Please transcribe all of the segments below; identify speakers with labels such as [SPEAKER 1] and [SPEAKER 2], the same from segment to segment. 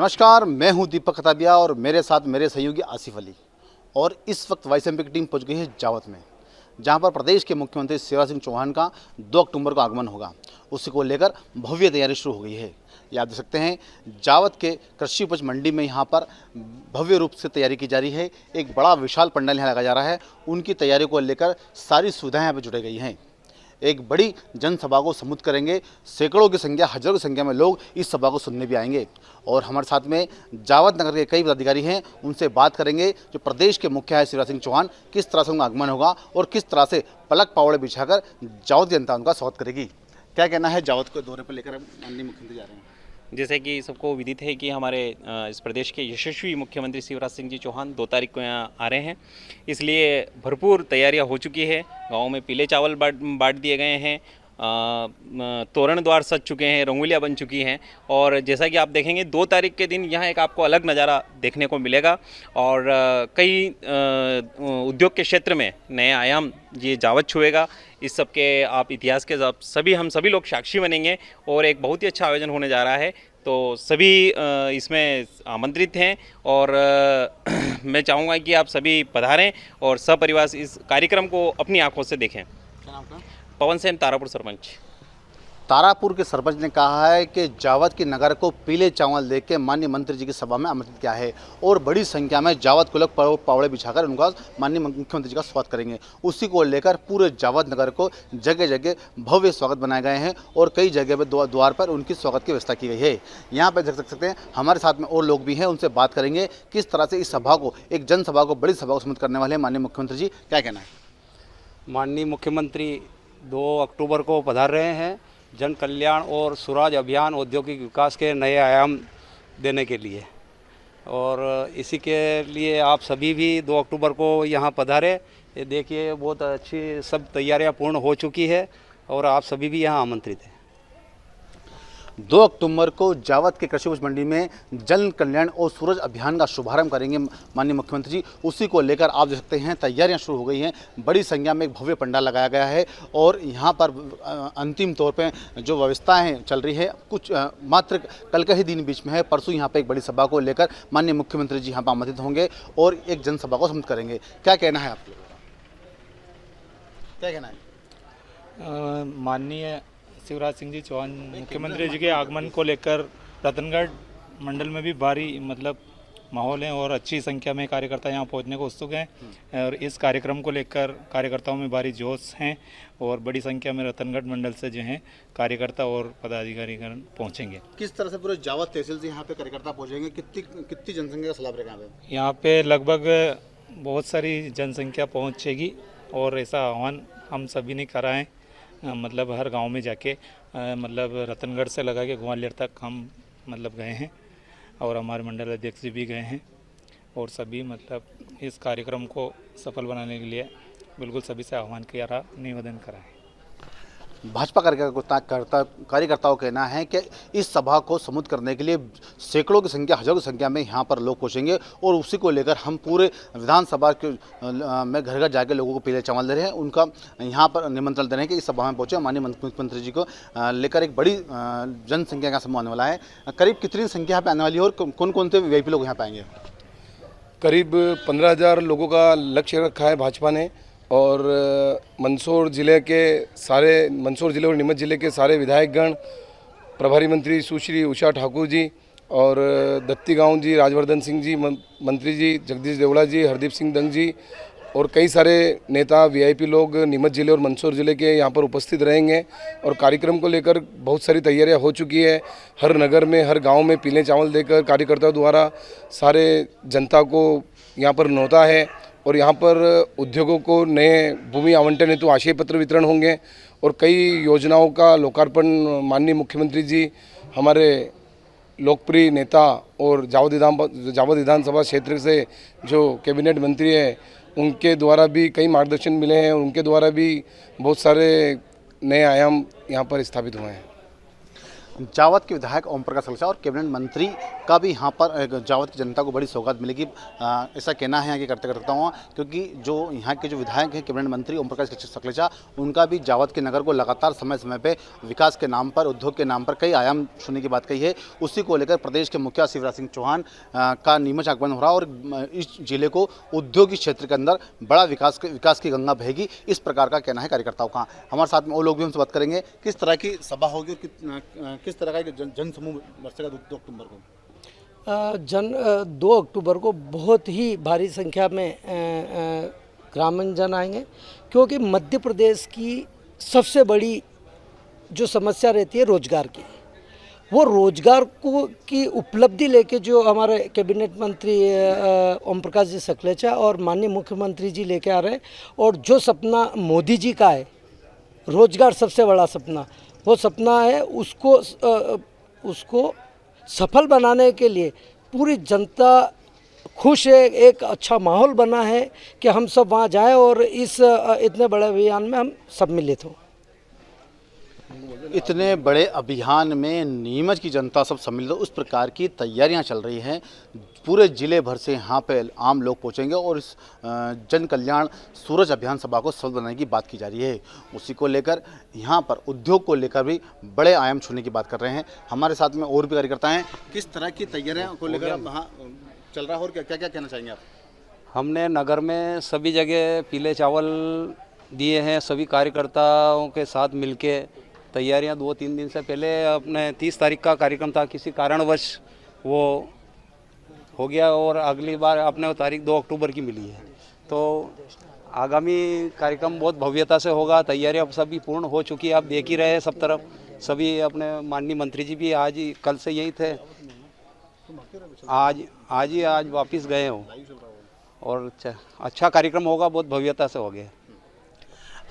[SPEAKER 1] नमस्कार, मैं हूं दीपक खताबिया और मेरे साथ मेरे सहयोगी आसिफ अली। और इस वक्त वाइस एमपी की टीम पहुंच गई है जावत में, जहां पर प्रदेश के मुख्यमंत्री शिवराज सिंह चौहान का 2 अक्टूबर को आगमन होगा। उसी को लेकर भव्य तैयारी शुरू हो गई है। ये आप देख सकते हैं, जावत के कृषि उपज मंडी में यहाँ पर भव्य रूप से तैयारी की जा रही है। एक बड़ा विशाल पंडाल यहाँ लगाया जा रहा है। उनकी तैयारी को लेकर सारी सुविधाएं यहाँ पर जुटाई गई हैं। एक बड़ी जनसभा को संबोधित करेंगे। सैकड़ों की संख्या, हजारों की संख्या में लोग इस सभा को सुनने भी आएंगे। और हमारे साथ में जावत नगर के कई पदाधिकारी हैं, उनसे बात करेंगे। जो प्रदेश के मुखिया है शिवराज सिंह चौहान, किस तरह से उनका आगमन होगा और किस तरह से पलक पावड़े बिछाकर जावत जनता उनका स्वागत करेगी। क्या कहना है जावत को दौरे पर लेकर माननीय मुख्यमंत्री जा रहे हैं?
[SPEAKER 2] जैसे कि सबको विदित है कि हमारे इस प्रदेश के यशस्वी मुख्यमंत्री शिवराज सिंह जी चौहान 2 तारीख को यहाँ आ रहे हैं, इसलिए भरपूर तैयारियां हो चुकी है। गांव में पीले चावल बांट दिए गए हैं, तोरण द्वार सज चुके हैं, रंगोलियाँ बन चुकी हैं। और जैसा कि आप देखेंगे 2 तारीख के दिन यहाँ एक आपको अलग नज़ारा देखने को मिलेगा। और कई उद्योग के क्षेत्र में नए आयाम ये जावत छुएगा। इस सब के आप इतिहास के हम सभी लोग साक्षी बनेंगे और एक बहुत ही अच्छा आयोजन होने जा रहा है। तो सभी इसमें आमंत्रित हैं और मैं चाहूँगा कि आप सभी पधारें और सपरिवार इस कार्यक्रम को अपनी आंखों से देखें।
[SPEAKER 1] क्या नाम का?
[SPEAKER 2] पवन सेन, तारापुर सरपंच।
[SPEAKER 1] तारापुर के सरपंच ने कहा है कि जावत की नगर को पीले चावल देख के माननीय मंत्री जी की सभा में आमंत्रित किया है और बड़ी संख्या में जावत को लोग पावड़े बिछाकर उनका माननीय मुख्यमंत्री जी का स्वागत करेंगे। उसी को लेकर पूरे जावत नगर को जगह जगह भव्य स्वागत बनाए गए हैं और कई जगह पर द्वार पर उनकी स्वागत की व्यवस्था की गई है। यहाँ पर देख सकते हैं हमारे साथ में और लोग भी हैं, उनसे बात करेंगे किस तरह से इस सभा को, एक जनसभा को, बड़ी सभा को सम्मिलित करने वाले माननीय मुख्यमंत्री जी। क्या कहना है?
[SPEAKER 3] माननीय मुख्यमंत्री 2 अक्टूबर को पधार रहे हैं जन कल्याण और स्वराज अभियान औद्योगिक विकास के नए आयाम देने के लिए, और इसी के लिए आप सभी भी 2 अक्टूबर को यहाँ पधारे। ये देखिए बहुत अच्छी सब तैयारियां पूर्ण हो चुकी है और आप सभी भी यहाँ आमंत्रित हैं।
[SPEAKER 1] 2 अक्टूबर को जावत के कृषि उपज मंडी में जन कल्याण और सूरज अभियान का शुभारंभ करेंगे माननीय मुख्यमंत्री जी। उसी को लेकर आप देख सकते हैं तैयारियां शुरू हो गई हैं। बड़ी संख्या में एक भव्य पंडाल लगाया गया है और यहां पर अंतिम तौर पे जो व्यवस्थाएं चल रही है, कुछ मात्र कल का ही दिन बीच में है। परसों यहाँ पर एक बड़ी सभा को लेकर माननीय मुख्यमंत्री जी यहाँ पर आमंत्रित होंगे और एक जनसभा को सम्मिलित करेंगे। क्या कहना है आप लोगों का? क्या कहना है?
[SPEAKER 4] माननीय शिवराज सिंह जी चौहान मुख्यमंत्री जी के आगमन को लेकर रतनगढ़ मंडल में भी भारी माहौल है और अच्छी संख्या में कार्यकर्ता यहाँ पहुँचने को उत्सुक हैं। और इस कार्यक्रम को लेकर कार्यकर्ताओं में भारी जोश हैं और बड़ी संख्या में रतनगढ़ मंडल से जो हैं कार्यकर्ता और पदाधिकारी पहुँचेंगे।
[SPEAKER 1] किस तरह से पूरे जावत तहसील से यहाँ पे कार्यकर्ता पहुँचेंगे? कितनी जनसंख्या का सैलाब रहेगा यहाँ पे?
[SPEAKER 4] यहाँ पे लगभग बहुत सारी जनसंख्या पहुँचेगी और ऐसा आह्वान हम सभी ने करा है। मतलब हर गांव में जाके मतलब रतनगढ़ से लगा के ग्वालियर तक हम मतलब गए हैं और हमारे मंडल अध्यक्ष जी भी गए हैं और सभी मतलब इस कार्यक्रम को सफल बनाने के लिए बिल्कुल सभी से आह्वान किया रहा, निवेदन करा है।
[SPEAKER 1] भाजपा कार्यकर्ताओं का कहना है कि इस सभा को सम्मिलित करने के लिए सैकड़ों की संख्या, हजारों की संख्या में यहाँ पर लोग पहुँचेंगे और उसी को लेकर हम पूरे विधानसभा के में घर घर जाकर लोगों को पीले चावल दे रहे हैं। उनका यहाँ पर निमंत्रण दे रहे हैं कि इस सभा में पहुँचे। माननीय मुख्यमंत्री जी को लेकर एक बड़ी जनसंख्या का समूह आने वाला है। करीब कितनी संख्या यहाँ पर आने वाली है और कौन कौन से वीआईपी लोग यहाँ पर आएंगे?
[SPEAKER 5] करीब 15,000 लोगों का लक्ष्य रखा है भाजपा ने और मंदसौर जिले और नीमच जिले के सारे विधायकगण, प्रभारी मंत्री सुश्री उषा ठाकुर जी और दत्ती गांव जी, राजवर्धन सिंह जी, मंत्री जी जगदीश देवड़ा जी, हरदीप सिंह दंग जी और कई सारे नेता वीआईपी लोग नीमच जिले और मंदसौर जिले के यहाँ पर उपस्थित रहेंगे। और कार्यक्रम को लेकर बहुत सारी तैयारियां हो चुकी है। हर नगर में, हर गांव में पीले चावल देकर कार्यकर्ताओं द्वारा सारे जनता को यहाँ पर न्योता है और यहाँ पर उद्योगों को नए भूमि आवंटन हेतु आशय पत्र वितरण होंगे और कई योजनाओं का लोकार्पण माननीय मुख्यमंत्री जी, हमारे लोकप्रिय नेता और जावत विधानसभा क्षेत्र से जो कैबिनेट मंत्री है उनके द्वारा भी कई मार्गदर्शन मिले हैं और उनके द्वारा भी बहुत सारे नए आयाम यहाँ पर स्थापित हुए हैं।
[SPEAKER 1] जावत के विधायक ओम प्रकाश सलचा और कैबिनेट मंत्री का भी यहाँ पर जावत की जनता को बड़ी सौगात मिलेगी, ऐसा कहना है यहाँ के कार्यकर्ताओं, क्योंकि जो यहाँ के जो विधायक हैं कैबिनेट मंत्री ओम प्रकाश सलचा, उनका भी जावत के नगर को लगातार समय समय पे विकास के नाम पर, उद्योग के नाम पर कई आयाम छूने की बात कही है। उसी को लेकर प्रदेश के मुखिया शिवराज सिंह चौहान का नीमच आगमन हो रहा है और इस जिले को उद्योगिक क्षेत्र के अंदर बड़ा विकास की गंगा बहेगी, इस प्रकार का कहना है कार्यकर्ताओं का। हमारे साथ में वो लोग भी हमसे बात करेंगे, किस तरह की सभा होगी और किस तरह का जन समूह बरसेगा 2 अक्टूबर को।
[SPEAKER 6] 2 अक्टूबर को बहुत ही भारी संख्या में ग्रामीण जन आएंगे, क्योंकि मध्य प्रदेश की सबसे बड़ी जो समस्या रहती है रोजगार की, वो रोजगार को की उपलब्धि लेके जो हमारे कैबिनेट मंत्री ओम प्रकाश जी सकलेचा और माननीय मुख्यमंत्री जी लेके आ रहे हैं, और जो सपना मोदी जी का है रोजगार सबसे बड़ा सपना, वो सपना है उसको सफल बनाने के लिए पूरी जनता खुश है। एक अच्छा माहौल बना है कि हम सब वहाँ जाएं और इस इतने बड़े अभियान में हम सम्मिलित हों।
[SPEAKER 1] इतने बड़े अभियान में नीमच की जनता सब सम्मिलित हो, उस प्रकार की तैयारियां चल रही हैं। पूरे जिले भर से यहाँ पे आम लोग पहुँचेंगे और इस जन कल्याण सूरज अभियान सभा को सफल बनाने की बात की जा रही है। उसी को लेकर यहाँ पर उद्योग को लेकर भी बड़े आयाम छूने की बात कर रहे हैं। हमारे साथ में और भी कार्यकर्ता हैं, किस तरह की तैयारियों को लेकर वहाँ चल रहा है और क्या क्या कहना चाहेंगे आप?
[SPEAKER 3] हमने नगर में सभी जगह पीले चावल दिए हैं, सभी कार्यकर्ताओं के साथ मिलके तैयारियां 2-3 दिन से पहले, अपने 30 तारीख का कार्यक्रम था, किसी कारणवश वो हो गया और अगली बार अपने तारीख 2 अक्टूबर की मिली है। तो आगामी कार्यक्रम बहुत भव्यता से होगा। तैयारियां सभी पूर्ण हो चुकी है, आप देख ही रहे हैं सब तरफ। सभी अपने माननीय मंत्री जी भी कल से यही थे, आज वापस गए हो और अच्छा कार्यक्रम होगा, बहुत भव्यता से हो गया।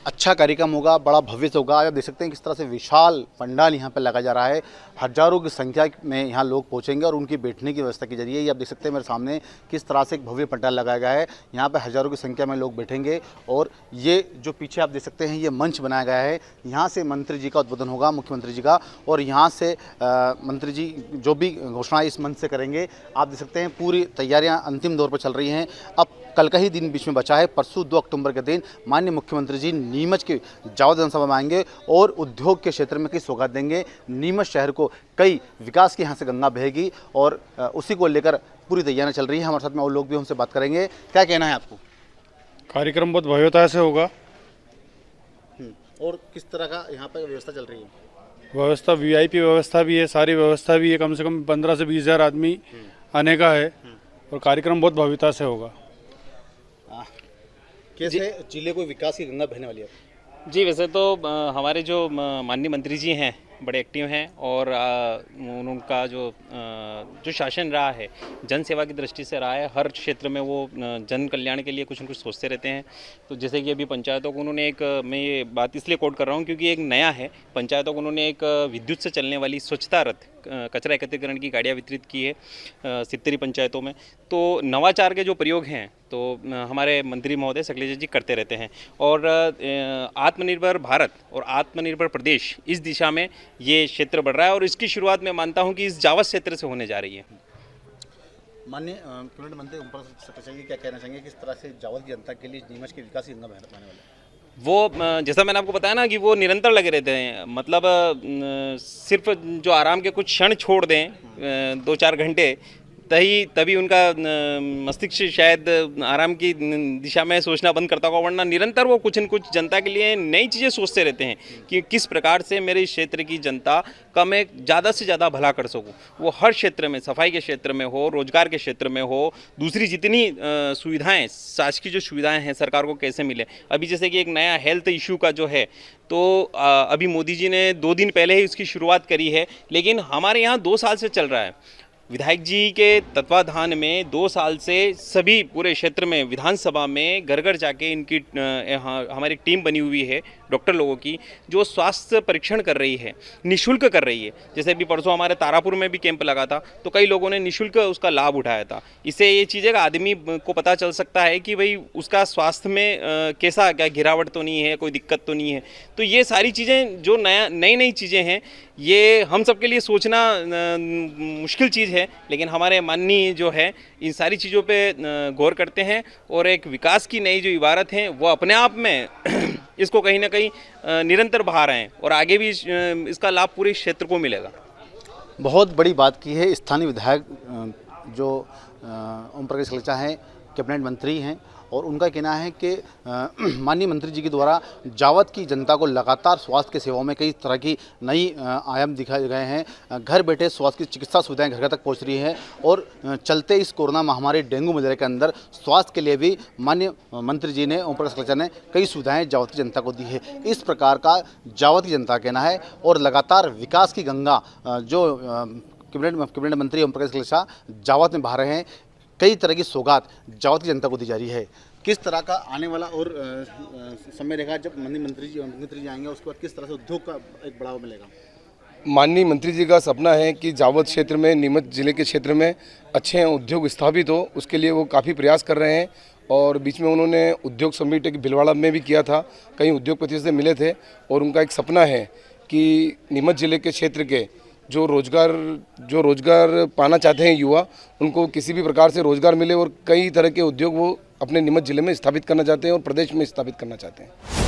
[SPEAKER 1] अच्छा कार्यक्रम होगा, बड़ा भव्य से होगा। आप देख सकते हैं किस तरह से विशाल पंडाल यहाँ पर लगाया जा रहा है। हजारों की संख्या में यहाँ लोग पहुँचेंगे और उनकी बैठने की व्यवस्था की जा रही है। ये आप देख सकते हैं मेरे सामने किस तरह से एक भव्य पंडाल लगाया गया है। यहाँ पर हजारों की संख्या में लोग बैठेंगे और ये जो पीछे आप देख सकते हैं ये मंच बनाया गया है। यहाँ से मंत्री जी का उद्बोधन होगा, मुख्यमंत्री जी का, और यहाँ से मंत्री जी जो भी घोषणा इस मंच से करेंगे। आप देख सकते हैं पूरी तैयारियाँ अंतिम दौर पर चल रही हैं। अब कल का ही दिन बीच में बचा है। परसों 2 अक्टूबर के दिन माननीय मुख्यमंत्री जी नीमच के जावत जनसभा में आएंगे और उद्योग के क्षेत्र में कई सौगात देंगे। नीमच शहर को कई विकास की यहाँ से गंगा बहेगी और उसी को लेकर पूरी तैयारियां चल रही है। हमारे साथ में और लोग भी हमसे बात करेंगे। क्या कहना है आपको?
[SPEAKER 7] कार्यक्रम बहुत भव्यता से होगा।
[SPEAKER 1] और किस तरह का यहाँ पर व्यवस्था चल रही है?
[SPEAKER 7] व्यवस्था VIP व्यवस्था भी है, सारी व्यवस्था भी है। कम से कम 15 से 20 हज़ार आदमी आने का है और कार्यक्रम बहुत भव्यता से होगा।
[SPEAKER 1] कैसे जिले को विकास की गंगा बहने वाली है?
[SPEAKER 2] जी, वैसे तो हमारे जो माननीय मंत्री जी हैं बड़े एक्टिव हैं और उनका जो शासन रहा है जन सेवा की दृष्टि से रहा है। हर क्षेत्र में वो जन कल्याण के लिए कुछ न कुछ सोचते रहते हैं। तो जैसे कि अभी पंचायतों को उन्होंने मैं ये बात इसलिए कोट कर रहा हूँ क्योंकि एक नया है, पंचायतों को उन्होंने एक विद्युत से चलने वाली स्वच्छता रथ कचरा एकत्रीकरण की गाड़ियाँ वितरित की है 70 पंचायतों में। तो नवाचार के जो प्रयोग हैं तो हमारे मंत्री महोदय सकलेचा जी करते रहते हैं और आत्मनिर्भर भारत और आत्मनिर्भर प्रदेश इस दिशा में ये क्षेत्र बढ़ रहा है और इसकी शुरुआत मैं मानता हूं कि इस जावत क्षेत्र से होने जा रही है।
[SPEAKER 1] माननीय कैबिनेट मंत्री ओम प्रकाश सकलेचा जी क्या कहना चाहेंगे, किस तरह से जावत की जनता के लिए नीमच की विकास की गंगा बहने वाला है?
[SPEAKER 2] वो जैसा मैंने आपको बताया ना कि वो निरंतर लगे रहते हैं, मतलब सिर्फ जो आराम के कुछ क्षण छोड़ दें 2-4 घंटे तभी उनका मस्तिष्क शायद आराम की दिशा में सोचना बंद करता होगा, वरना निरंतर वो कुछ न कुछ जनता के लिए नई चीज़ें सोचते रहते हैं कि किस प्रकार से मेरे इस क्षेत्र की जनता का मैं ज़्यादा से ज़्यादा भला कर सकूं। वो हर क्षेत्र में, सफाई के क्षेत्र में हो, रोजगार के क्षेत्र में हो, दूसरी जितनी सुविधाएँ, शासकीय जो सुविधाएँ हैं सरकार को कैसे मिले। अभी जैसे कि एक नया हेल्थ इशू का जो है तो अभी मोदी जी ने 2 दिन पहले ही उसकी शुरुआत करी है, लेकिन हमारे यहाँ 2 साल से चल रहा है। विधायक जी के तत्वाधान में 2 साल से सभी पूरे क्षेत्र में विधानसभा में घर घर जाके इनकी हमारी टीम बनी हुई है डॉक्टर लोगों की, जो स्वास्थ्य परीक्षण कर रही है, निःशुल्क कर रही है। जैसे अभी परसों हमारे तारापुर में भी कैंप लगा था, तो कई लोगों ने निःशुल्क उसका लाभ उठाया था। इससे ये चीज़ें का आदमी को पता चल सकता है कि भाई उसका स्वास्थ्य में कैसा, क्या गिरावट तो नहीं है, कोई दिक्कत तो नहीं है। तो ये सारी चीज़ें जो नई नई चीज़ें हैं, ये हम सबके लिए सोचना मुश्किल चीज़ है, लेकिन हमारे माननीय जो है इन सारी चीज़ों पे गौर करते हैं और एक विकास की नई जो इबारत है वो अपने आप में इसको कहीं ना कहीं निरंतर बढ़ा रहे हैं और आगे भी इसका लाभ पूरे क्षेत्र को मिलेगा।
[SPEAKER 1] बहुत बड़ी बात की है स्थानीय विधायक जो ओम प्रकाश कलेचा हैं, कैबिनेट मंत्री हैं, और उनका कहना है कि माननीय मंत्री जी के द्वारा जावत की जनता को लगातार स्वास्थ्य की सेवाओं में कई तरह की नई आयाम दिखाए गए हैं। घर बैठे स्वास्थ्य की चिकित्सा सुविधाएं घर घर तक पहुंच रही हैं और चलते इस कोरोना महामारी डेंगू मलेरिया के अंदर स्वास्थ्य के लिए भी माननीय मंत्री जी ने, ओम प्रकाश कलेचा ने, कई सुविधाएँ जावत की जनता को दी है। इस प्रकार का जावत की जनता का कहना है और लगातार विकास की गंगा जो कैबिनेट मंत्री ओम प्रकाश कलेचा जावत में बहा रहे हैं, कई तरह की सौगात जावत की जनता को दी जा रही है। किस तरह का आने वाला और समय रहेगा जब माननीय मंत्री जी आएंगे, उसके बाद किस तरह से उद्योग का एक बढ़ावा मिलेगा?
[SPEAKER 5] माननीय मंत्री जी का सपना है कि जावत क्षेत्र में, नीमच जिले के क्षेत्र में अच्छे उद्योग स्थापित हो, उसके लिए वो काफ़ी प्रयास कर रहे हैं। और बीच में उन्होंने उद्योग समिट एक भिलवाड़ा में भी किया था, कई उद्योगपतियों से मिले थे और उनका एक सपना है कि नीमच जिले के क्षेत्र के जो रोज़गार पाना चाहते हैं युवा, उनको किसी भी प्रकार से रोज़गार मिले और कई तरह के उद्योग वो अपने नीमच जिले में स्थापित करना चाहते हैं और प्रदेश में स्थापित करना चाहते हैं।